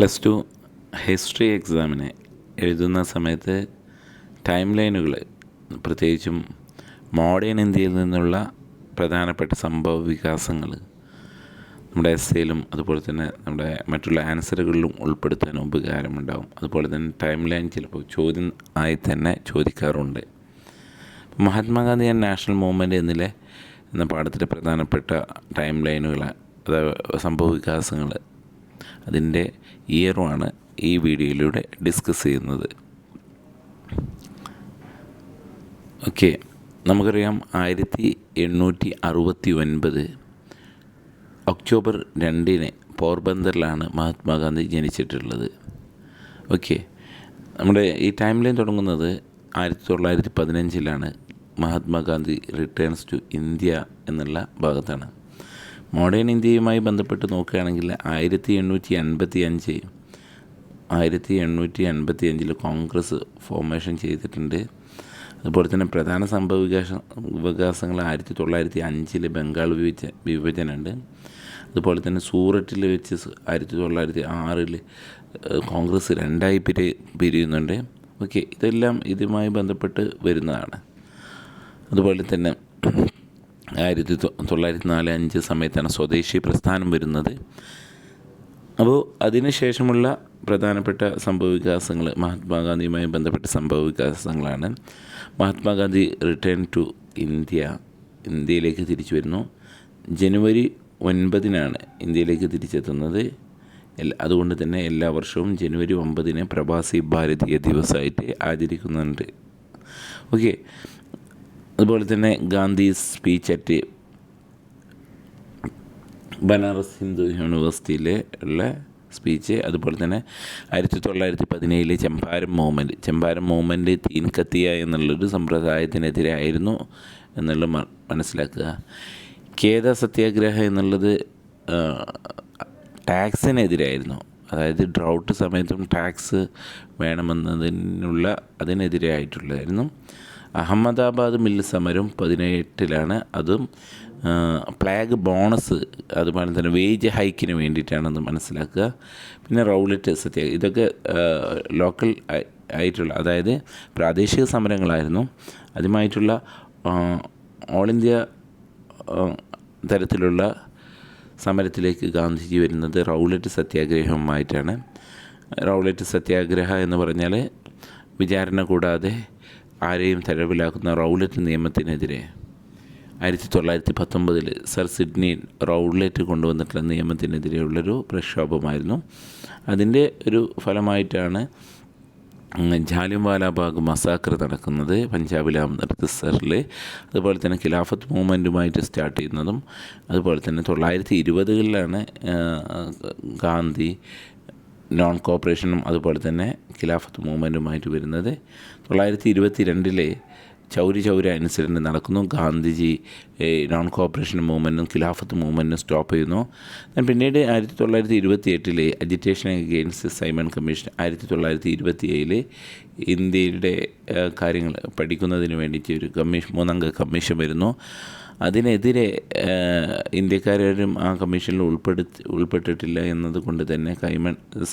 Plus two history എക്സാമിന് എഴുതുന്ന സമയത്ത് ടൈം ലൈനുകൾ, പ്രത്യേകിച്ചും മോഡേൺ ഇന്ത്യയിൽ നിന്നുള്ള പ്രധാനപ്പെട്ട സംഭവ വികാസങ്ങൾ നമ്മുടെ എസ്സേയിലും അതുപോലെ തന്നെ നമ്മുടെ മറ്റുള്ള ആൻസറുകളിലും ഉൾപ്പെടുത്താൻ ഉപകാരമുണ്ടാകും. അതുപോലെ തന്നെ ടൈം ലൈൻ ചിലപ്പോൾ ചോദ്യം ആയി തന്നെ ചോദിക്കാറുണ്ട്. മഹാത്മാഗാന്ധി ആൻഡ് നാഷണൽ മൂവ്മെൻറ്റ് എന്ന പാഠത്തിലെ പ്രധാനപ്പെട്ട ടൈം ലൈനുകൾ, അതായത് സംഭവ വികാസങ്ങൾ, അതിൻ്റെ ഇയറുമാണ് ഈ വീഡിയോയിലൂടെ ഡിസ്കസ് ചെയ്യുന്നത്. ഓക്കെ, നമുക്കറിയാം 1869 ഒക്ടോബർ 2 പോർബന്തറിലാണ് മഹാത്മാഗാന്ധി ജനിച്ചിട്ടുള്ളത്. ഓക്കെ, നമ്മുടെ ഈ ടൈം ലൈൻ തുടങ്ങുന്നത് 1915 മഹാത്മാഗാന്ധി റിട്ടേൺസ് ടു ഇന്ത്യ എന്നുള്ള ഭാഗത്താണ്. മോഡേൺ ഇന്ത്യയുമായി ബന്ധപ്പെട്ട് നോക്കുകയാണെങ്കിൽ 1885 കോൺഗ്രസ് ഫോർമേഷൻ ചെയ്തിട്ടുണ്ട്. അതുപോലെ തന്നെ പ്രധാന സംഭവ വികാസങ്ങൾ 1905 ബംഗാൾ വിഭജനമുണ്ട്. അതുപോലെ തന്നെ സൂററ്റിൽ വെച്ച് 1906 കോൺഗ്രസ് 2 പിരിയുന്നുണ്ട്. ഓക്കെ, ഇതെല്ലാം ഇതുമായി ബന്ധപ്പെട്ട് വരുന്നതാണ്. അതുപോലെ തന്നെ 1904-05 സമയത്താണ് സ്വദേശി പ്രസ്ഥാനം വരുന്നത്. അപ്പോൾ അതിനുശേഷമുള്ള പ്രധാനപ്പെട്ട സംഭവ വികാസങ്ങൾ മഹാത്മാഗാന്ധിയുമായി ബന്ധപ്പെട്ട സംഭവ വികാസങ്ങളാണ്. മഹാത്മാഗാന്ധി റിട്ടേൺ ടു ഇന്ത്യയിലേക്ക് തിരിച്ചു വരുന്നു. ജനുവരി 9 ഇന്ത്യയിലേക്ക് തിരിച്ചെത്തുന്നത്. അതുകൊണ്ട് തന്നെ എല്ലാ വർഷവും ജനുവരി 9 പ്രവാസി ഭാരതീയ ദിവസമായിട്ട് ആചരിക്കുന്നുണ്ട്. ഓക്കെ, അതുപോലെ തന്നെ ഗാന്ധി സ്പീച്ച് അറ്റ് ബനാറസ് ഹിന്ദു യൂണിവേഴ്സിറ്റിയിലെ ഉള്ള സ്പീച്ച്, അതുപോലെ തന്നെ 1917 ചമ്പാരൻ മൂവ്മെൻറ്റ് തീൻ കത്തിയ എന്നുള്ളൊരു സമ്പ്രദായത്തിനെതിരായിരുന്നു എന്നുള്ളത് മനസ്സിലാക്കുക. ഖേദ സത്യാഗ്രഹ എന്നുള്ളത് ടാക്സിനെതിരായിരുന്നു. അതായത് ഡ്രൗട്ട് സമയത്തും ടാക്സ് അതിനെതിരായിട്ടുള്ളതായിരുന്നു. അഹമ്മദാബാദ് മില്ല് സമരം 2018 അതും പ്ലാഗ് ബോണസ്, അതുപോലെ തന്നെ വേജ് ഹൈക്കിന് വേണ്ടിയിട്ടാണെന്ന് മനസ്സിലാക്കുക. പിന്നെ റൗലറ്റ് സത്യാഗ്രഹം, ഇതൊക്കെ ലോക്കൽ ആയിട്ടുള്ള, അതായത് പ്രാദേശിക സമരങ്ങളായിരുന്നു. അതുമായിട്ടുള്ള ഓൾ ഇന്ത്യ തരത്തിലുള്ള സമരത്തിലേക്ക് ഗാന്ധിജി വരുന്നത് റൗലറ്റ് സത്യാഗ്രഹവുമായിട്ടാണ്. റൗലറ്റ് സത്യാഗ്രഹ എന്ന് പറഞ്ഞാൽ വിചാരണ കൂടാതെ ആരെയും തടവിലാക്കുന്ന റൗലറ്റ് നിയമത്തിനെതിരെ 1919 സർ സിഡ്നി റൗലറ്റ് കൊണ്ടുവന്നിട്ടുള്ള നിയമത്തിനെതിരെയുള്ളൊരു പ്രക്ഷോഭമായിരുന്നു. അതിൻ്റെ ഒരു ഫലമായിട്ടാണ് ജാലിയൻവാലാബാഗ് മസാക്കർ നടക്കുന്നത് പഞ്ചാബിലെ അമൃത്സറിൽ. അതുപോലെ തന്നെ ഖിലാഫത്ത് മൂവ്മെൻറ്റുമായിട്ട് സ്റ്റാർട്ട് ചെയ്യുന്നതും, അതുപോലെ തന്നെ 1920 ഗാന്ധി നോൺ കോപ്പറേഷനും അതുപോലെ തന്നെ ഖിലാഫത്ത് മൂവ്മെൻറ്റുമായിട്ട് വരുന്നത്. 1922 ചൗരി ചൗര ഇൻസിഡൻറ്റ് നടക്കുന്നു. ഗാന്ധിജി നോൺ കോപ്പറേഷൻ മൂവ്മെൻറ്റും ഖിലാഫത്ത് മൂവ്മെൻറ്റും സ്റ്റോപ്പ് ചെയ്യുന്നു. പിന്നീട് 1928 അജിറ്റേഷൻ അഗെയിൻസ്റ്റ് സൈമൺ കമ്മീഷൻ, 1927 ഇന്ത്യയുടെ കാര്യങ്ങൾ പഠിക്കുന്നതിന് വേണ്ടിയിട്ട് ഒരു 3 കമ്മീഷൻ വരുന്നു. അതിനെതിരെ ഇന്ത്യക്കാരും ആ കമ്മീഷനിൽ ഉൾപ്പെട്ടിട്ടില്ല എന്നതുകൊണ്ട് തന്നെ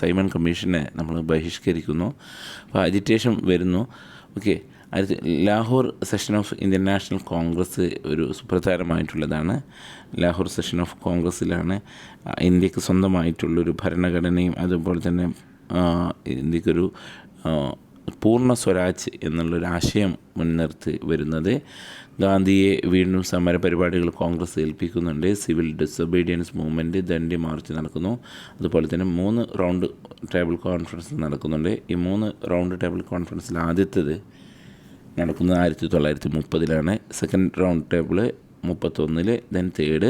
സൈമൺ കമ്മീഷനെ നമ്മൾ ബഹിഷ്കരിക്കുന്നു. അപ്പോൾ അജിറ്റേഷൻ വരുന്നു. Okay, Lahore session of Indian national Congress ഒരു സുപ്രധാനമായിട്ടുള്ളതാണ്. ലാഹോർ സെഷൻ ഓഫ് കോൺഗ്രസ്സിലാണ് ഇന്ത്യക്ക് സ്വന്തമായിട്ടുള്ളൊരു ഭരണഘടനയും അതുപോലെ തന്നെ ഇന്ത്യക്കൊരു പൂർണ്ണ സ്വരാജ് എന്നുള്ളൊരു ആശയം മുൻനിർത്തി വരുന്നത്. ഗാന്ധിയെ വീണ്ടും സമരപരിപാടികൾ കോൺഗ്രസ് ഏൽപ്പിക്കുന്നുണ്ട്. Civil disobedience movement, Dandi march നടക്കുന്നു. അതുപോലെ തന്നെ 3 റൗണ്ട് ടേബിൾ കോൺഫറൻസ് നടക്കുന്നുണ്ട്. ഈ 3 റൗണ്ട് ടേബിൾ കോൺഫറൻസിൽ ആദ്യത്തേത് നടക്കുന്നത് 1930 second round table 31, then third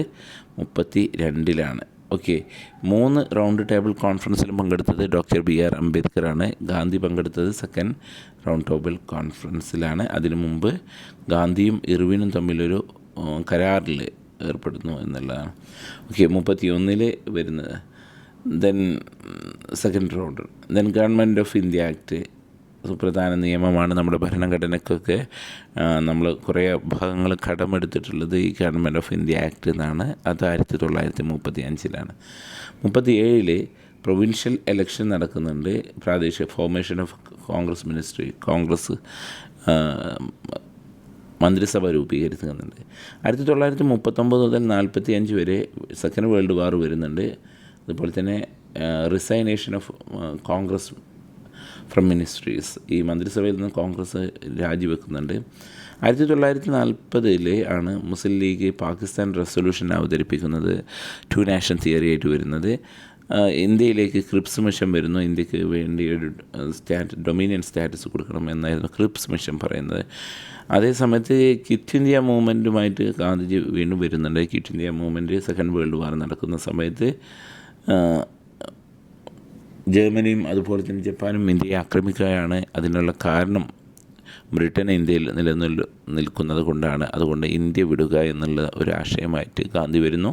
32. Okay, 3 round table കോൺഫറൻസിലും പങ്കെടുത്തത് ഡോക്ടർ BR അംബേദ്കറാണ്. ഗാന്ധി പങ്കെടുത്തത് സെക്കൻഡ് റൗണ്ട് ടേബിൾ കോൺഫറൻസിലാണ്. അതിനു മുമ്പ് ഗാന്ധിയും ഇർവിനും തമ്മിലൊരു കരാറിൽ ഏർപ്പെടുന്നു എന്നുള്ളതാണ്. ഓക്കെ, 31 വരുന്നത്. Then second round. Then government of India act, സുപ്രധാന നിയമമാണ്. നമ്മുടെ ഭരണഘടനയ്ക്കൊക്കെ നമ്മൾ കുറേ ഭാഗങ്ങൾ കടമെടുത്തിട്ടുള്ളത് ഈ ഗവൺമെൻറ് ഓഫ് ഇന്ത്യ ആക്ട് എന്നാണ്. അത് 1935. 37 പ്രൊവിൻഷ്യൽ ഇലക്ഷൻ നടക്കുന്നുണ്ട്. പ്രാദേശിക formation of Congress ministry, Congress മന്ത്രിസഭ രൂപീകരിക്കുന്നുണ്ട്. 1939 മുതൽ 45 വരെ സെക്കൻഡ് വേൾഡ് വാർ വരുന്നുണ്ട്. അതുപോലെ തന്നെ resignation of Congress from ministries, ഈ മന്ത്രിസഭയിൽ നിന്ന് കോൺഗ്രസ് രാജിവെക്കുന്നുണ്ട്. 1940 ആണ് മുസ്ലിം ലീഗ് പാകിസ്ഥാൻ റെസൊല്യൂഷൻ അവതരിപ്പിക്കുന്നത്, 2 നാഷൻ തിയറി ആയിട്ട് വരുന്നത്. ഇന്ത്യയിലേക്ക് ക്രിപ്സ് മിഷൻ വരുന്നു. ഇന്ത്യക്ക് വേണ്ടി ഒരു ഡൊമീനിയൻ സ്റ്റാറ്റസ് കൊടുക്കണം എന്നായിരുന്നു ക്രിപ്സ് മിഷൻ പറയുന്നത്. അതേസമയത്ത് ക്വിറ്റ് ഇന്ത്യ മൂവ്മെൻറ്റുമായിട്ട് ഗാന്ധിജി വീണ്ടും വരുന്നുണ്ട്. Quit India movement second world വാർ നടക്കുന്ന സമയത്ത് ജർമ്മനിയും അതുപോലെ തന്നെ ജപ്പാനും ഇന്ത്യയെ ആക്രമിക്കുകയാണ്. അതിനുള്ള കാരണം ബ്രിട്ടൻ ഇന്ത്യയിൽ നിൽക്കുന്നത് കൊണ്ടാണ്. അതുകൊണ്ട് ഇന്ത്യ വിടുക എന്നുള്ള ഒരു ആശയമായിട്ട് ഗാന്ധി വരുന്നു.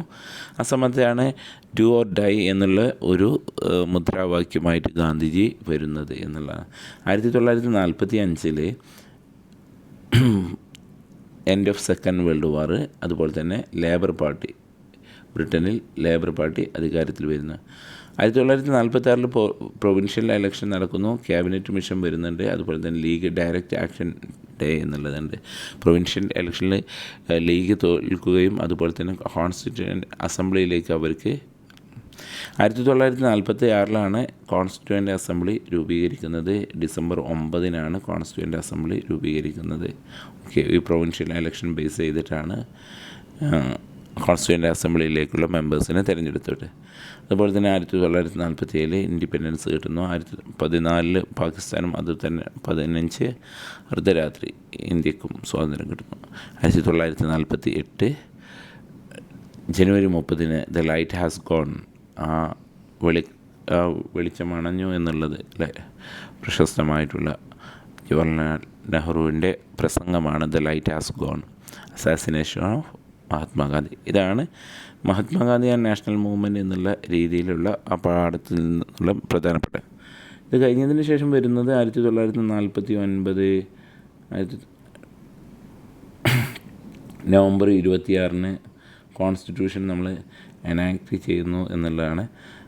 ആ സമയത്താണ് ഡു ഓർ ഡൈ എന്നുള്ള ഒരു മുദ്രാവാക്യമായിട്ട് ഗാന്ധിജി വരുന്നത് എന്നുള്ളതാണ്. 1945 end of second world war. അതുപോലെ തന്നെ ലേബർ പാർട്ടി, ബ്രിട്ടനിൽ ലേബർ പാർട്ടി അധികാരത്തിൽ വരുന്നു. 1946 പ്രൊവിൻഷ്യൽ ഇലക്ഷൻ നടക്കുന്നു. ക്യാബിനറ്റ് മിഷൻ വരുന്നുണ്ട്. അതുപോലെ തന്നെ ലീഗ് ഡയറക്റ്റ് ആക്ഷൻ ഡേ എന്നുള്ളതുണ്ട്. പ്രൊവിൻഷ്യൽ ഇലക്ഷനിൽ ലീഗ് തോൽക്കുകയും അതുപോലെ തന്നെ കോൺസ്റ്റിറ്റ്യൂവൻ്റ് അസംബ്ലിയിലേക്ക് അവർക്ക് 1946 കോൺസ്റ്റിറ്റ്യൂവൻ്റ് അസംബ്ലി രൂപീകരിക്കുന്നത്. ഡിസംബർ 9 കോൺസ്റ്റിറ്റ്യൂവൻ്റ് അസംബ്ലി രൂപീകരിക്കുന്നത്. ഓക്കെ, ഈ പ്രൊവിൻഷ്യൽ ഇലക്ഷൻ ബേസ് ചെയ്തിട്ടാണ് കോൺസ്റ്റിറ്റ്യൂവൻ്റ് അസംബ്ലിയിലേക്കുള്ള മെമ്പേഴ്സിനെ തിരഞ്ഞെടുത്തത്. അതുപോലെ തന്നെ 1947 ഇൻഡിപെൻഡൻസ് കിട്ടുന്നു. 1914 പാകിസ്ഥാനും അത് തന്നെ 15 അർദ്ധരാത്രി ഇന്ത്യക്കും സ്വാതന്ത്ര്യം കിട്ടുന്നു. 1948 ജനുവരി 30 ദ ലൈറ്റ് ഹാസ് ഗോൺ, വെളിച്ചം അണഞ്ഞു എന്നുള്ളത് അല്ലേ പ്രശസ്തമായിട്ടുള്ള ജവഹർലാൽ നെഹ്റുവിൻ്റെ പ്രസംഗമാണ് the light has gone, assassination of Mahatma Gandhi. ഇതാണ് മഹാത്മാഗാന്ധി ആൻഡ് നാഷണൽ മൂവ്മെൻറ്റ് എന്നുള്ള രീതിയിലുള്ള ആ പാഠത്തിൽ നിന്നുള്ള പ്രധാനപ്പെട്ട. ഇത് കഴിഞ്ഞതിന് ശേഷം വരുന്നത് 1949 നവംബർ 26 കോൺസ്റ്റിറ്റ്യൂഷൻ നമ്മൾ എനാക്ട് ചെയ്യുന്നു എന്നുള്ളതാണ്.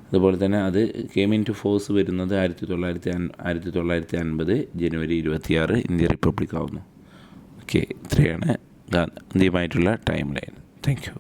അതുപോലെ തന്നെ അത് കെയിം ഇൻ ടു ഫോഴ്സ് വരുന്നത് 1950 ജനുവരി 26 ഇന്ത്യ റിപ്പബ്ലിക് ആവുന്നു. ഓക്കെ, ഇത്രയാണ് ഗാന്ധിയുമായിട്ടുള്ള ടൈം ലൈൻ. Thank you.